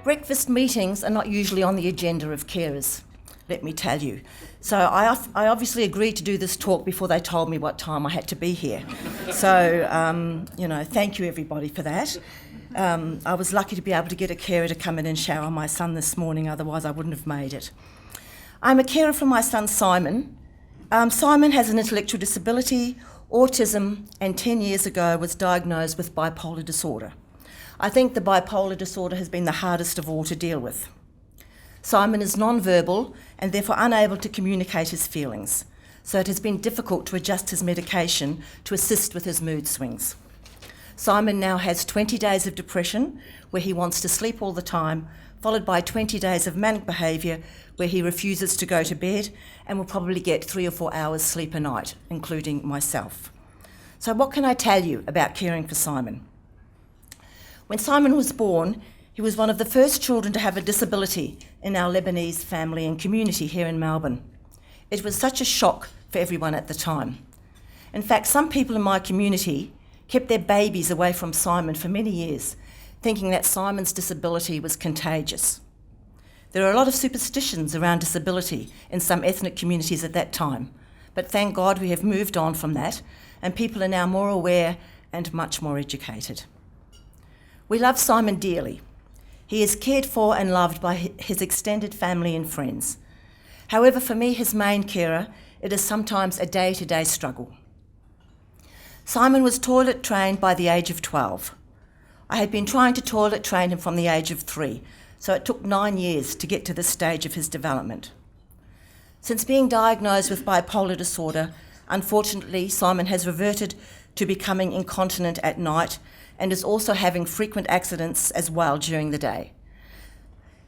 Breakfast meetings are not usually on the agenda of carers, let me tell you. So I obviously agreed to do this talk before they told me what time I had to be here. So, thank you everybody for that. I was lucky to be able to get a carer to come in and shower my son this morning, otherwise I wouldn't have made it. I'm a carer for my son Simon. Simon has an intellectual disability, autism, and 10 years ago was diagnosed with bipolar disorder. I think the bipolar disorder has been the hardest of all to deal with. Simon is non-verbal and therefore unable to communicate his feelings, so it has been difficult to adjust his medication to assist with his mood swings. Simon now has 20 days of depression where he wants to sleep all the time, followed by 20 days of manic behaviour where he refuses to go to bed and will probably get 3 or 4 hours sleep a night, including myself. So what can I tell you about caring for Simon? When Simon was born, he was one of the first children to have a disability in our Lebanese family and community here in Melbourne. It was such a shock for everyone at the time. In fact, some people in my community kept their babies away from Simon for many years, thinking that Simon's disability was contagious. There are a lot of superstitions around disability in some ethnic communities at that time, but thank God we have moved on from that, and people are now more aware and much more educated. We love Simon dearly. He is cared for and loved by his extended family and friends. However, for me, his main carer, it is sometimes a day-to-day struggle. Simon was toilet trained by the age of 12. I had been trying to toilet train him from the age of 3, so it took 9 years to get to this stage of his development. Since being diagnosed with bipolar disorder, unfortunately, Simon has reverted to becoming incontinent at night and is also having frequent accidents as well during the day.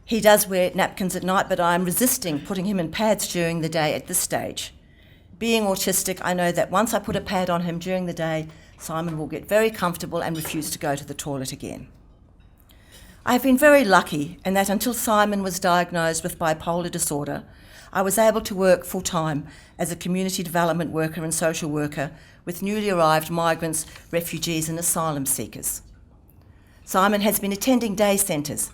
He does wear napkins at night, but I am resisting putting him in pads during the day at this stage. Being autistic, I know that once I put a pad on him during the day, Simon will get very comfortable and refuse to go to the toilet again. I have been very lucky in that until Simon was diagnosed with bipolar disorder, I was able to work full-time as a community development worker and social worker with newly arrived migrants, refugees and asylum seekers. Simon has been attending day centres,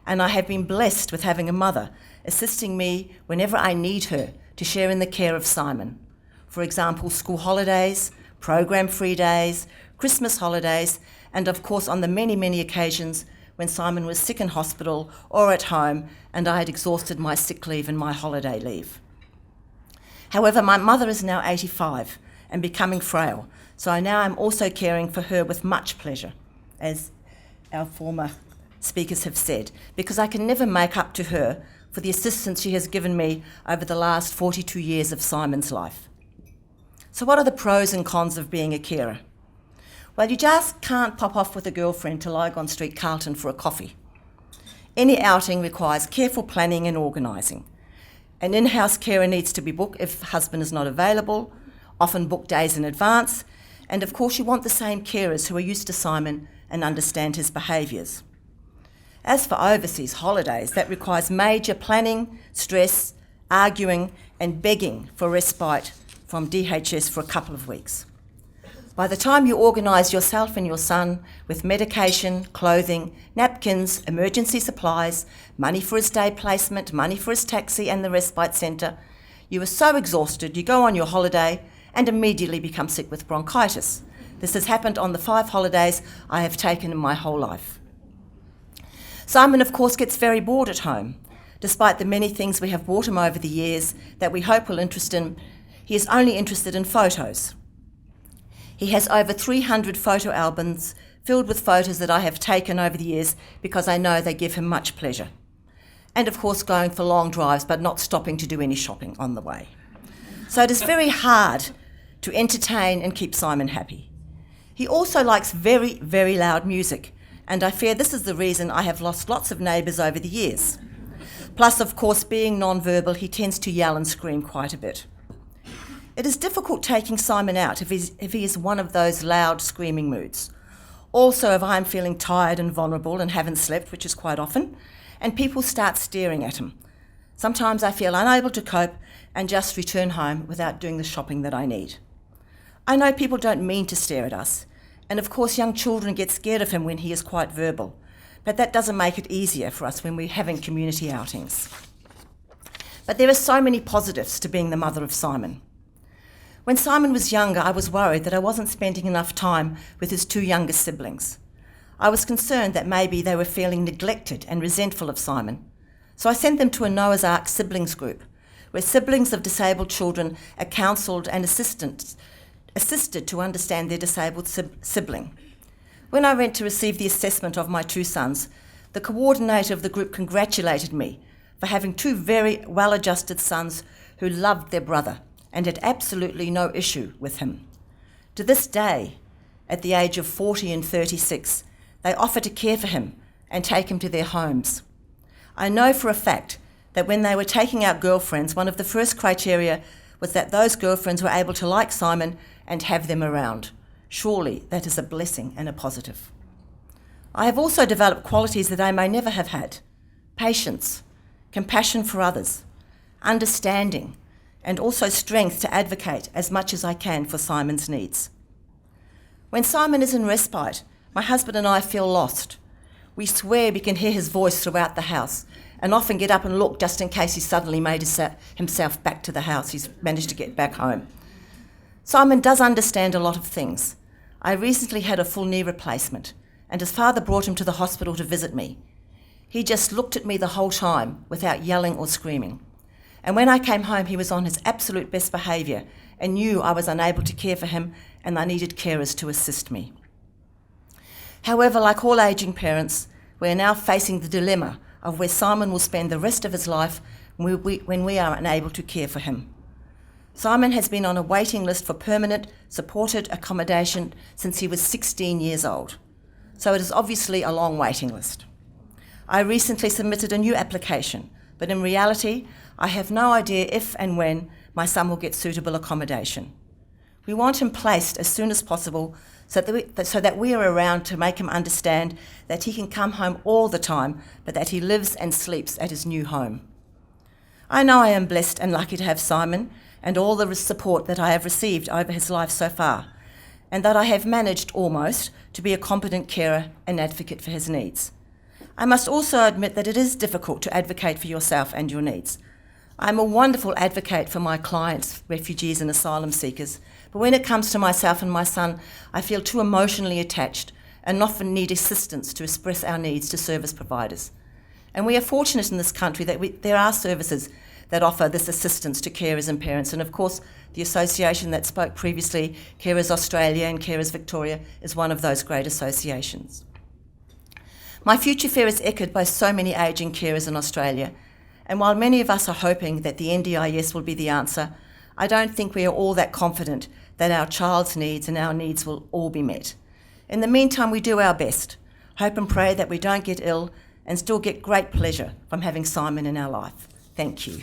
and I have been blessed with having a mother assisting me whenever I need her to share in the care of Simon. For example, school holidays, program-free days, Christmas holidays, and of course on the many, many occasions when Simon was sick in hospital or at home and I had exhausted my sick leave and my holiday leave. However, my mother is now 85 and becoming frail, so now I'm also caring for her with much pleasure, as our former speakers have said, because I can never make up to her for the assistance she has given me over the last 42 years of Simon's life. So what are the pros and cons of being a carer? Well, you just can't pop off with a girlfriend to Lygon Street, Carlton for a coffee. Any outing requires careful planning and organising. An in-house carer needs to be booked if husband is not available, often book days in advance, and of course you want the same carers who are used to Simon and understand his behaviours. As for overseas holidays, that requires major planning, stress, arguing and begging for respite from DHS for a couple of weeks. By the time you organise yourself and your son with medication, clothing, napkins, emergency supplies, money for his day placement, money for his taxi and the respite centre, you are so exhausted you go on your holiday and immediately become sick with bronchitis. This has happened on the 5 holidays I have taken in my whole life. Simon, of course, gets very bored at home. Despite the many things we have bought him over the years that we hope will interest him, he is only interested in photos. He has over 300 photo albums filled with photos that I have taken over the years because I know they give him much pleasure. And of course going for long drives but not stopping to do any shopping on the way. So it is very hard to entertain and keep Simon happy. He also likes very, very loud music, and I fear this is the reason I have lost lots of neighbours over the years. Plus, of course, being non-verbal, he tends to yell and scream quite a bit. It is difficult taking Simon out if he is one of those loud screaming moods. Also, if I'm feeling tired and vulnerable and haven't slept, which is quite often, and people start staring at him. Sometimes I feel unable to cope and just return home without doing the shopping that I need. I know people don't mean to stare at us, and of course young children get scared of him when he is quite verbal, but that doesn't make it easier for us when we're having community outings. But there are so many positives to being the mother of Simon. When Simon was younger, I was worried that I wasn't spending enough time with his two younger siblings. I was concerned that maybe they were feeling neglected and resentful of Simon. So I sent them to a Noah's Ark siblings group, where siblings of disabled children are counselled and assisted to understand their disabled sibling. When I went to receive the assessment of my two sons, the coordinator of the group congratulated me for having two very well-adjusted sons who loved their brother and had absolutely no issue with him. To this day, at the age of 40 and 36, they offer to care for him and take him to their homes. I know for a fact that when they were taking out girlfriends, one of the first criteria was that those girlfriends were able to like Simon and have them around. Surely that is a blessing and a positive. I have also developed qualities that I may never have had: patience, compassion for others, understanding, and also strength to advocate as much as I can for Simon's needs. When Simon is in respite, my husband and I feel lost. We swear we can hear his voice throughout the house and often get up and look just in case he suddenly made himself back to the house. He's managed to get back home. Simon does understand a lot of things. I recently had a full knee replacement, and his father brought him to the hospital to visit me. He just looked at me the whole time without yelling or screaming. And when I came home, he was on his absolute best behaviour and knew I was unable to care for him and I needed carers to assist me. However, like all ageing parents, we are now facing the dilemma of where Simon will spend the rest of his life when we are unable to care for him. Simon has been on a waiting list for permanent, supported accommodation since he was 16 years old. So it is obviously a long waiting list. I recently submitted a new application, but in reality, I have no idea if and when my son will get suitable accommodation. We want him placed as soon as possible so that we are around to make him understand that he can come home all the time, but that he lives and sleeps at his new home. I know I am blessed and lucky to have Simon and all the support that I have received over his life so far, and that I have managed almost to be a competent carer and advocate for his needs. I must also admit that it is difficult to advocate for yourself and your needs. I'm a wonderful advocate for my clients, refugees and asylum seekers, but when it comes to myself and my son, I feel too emotionally attached and often need assistance to express our needs to service providers. And we are fortunate in this country that there are services that offer this assistance to carers and parents. And of course, the association that spoke previously, Carers Australia and Carers Victoria, is one of those great associations. My future fear is echoed by so many ageing carers in Australia. And while many of us are hoping that the NDIS will be the answer, I don't think we are all that confident that our child's needs and our needs will all be met. In the meantime, we do our best, hope and pray that we don't get ill and still get great pleasure from having Simon in our life. Thank you.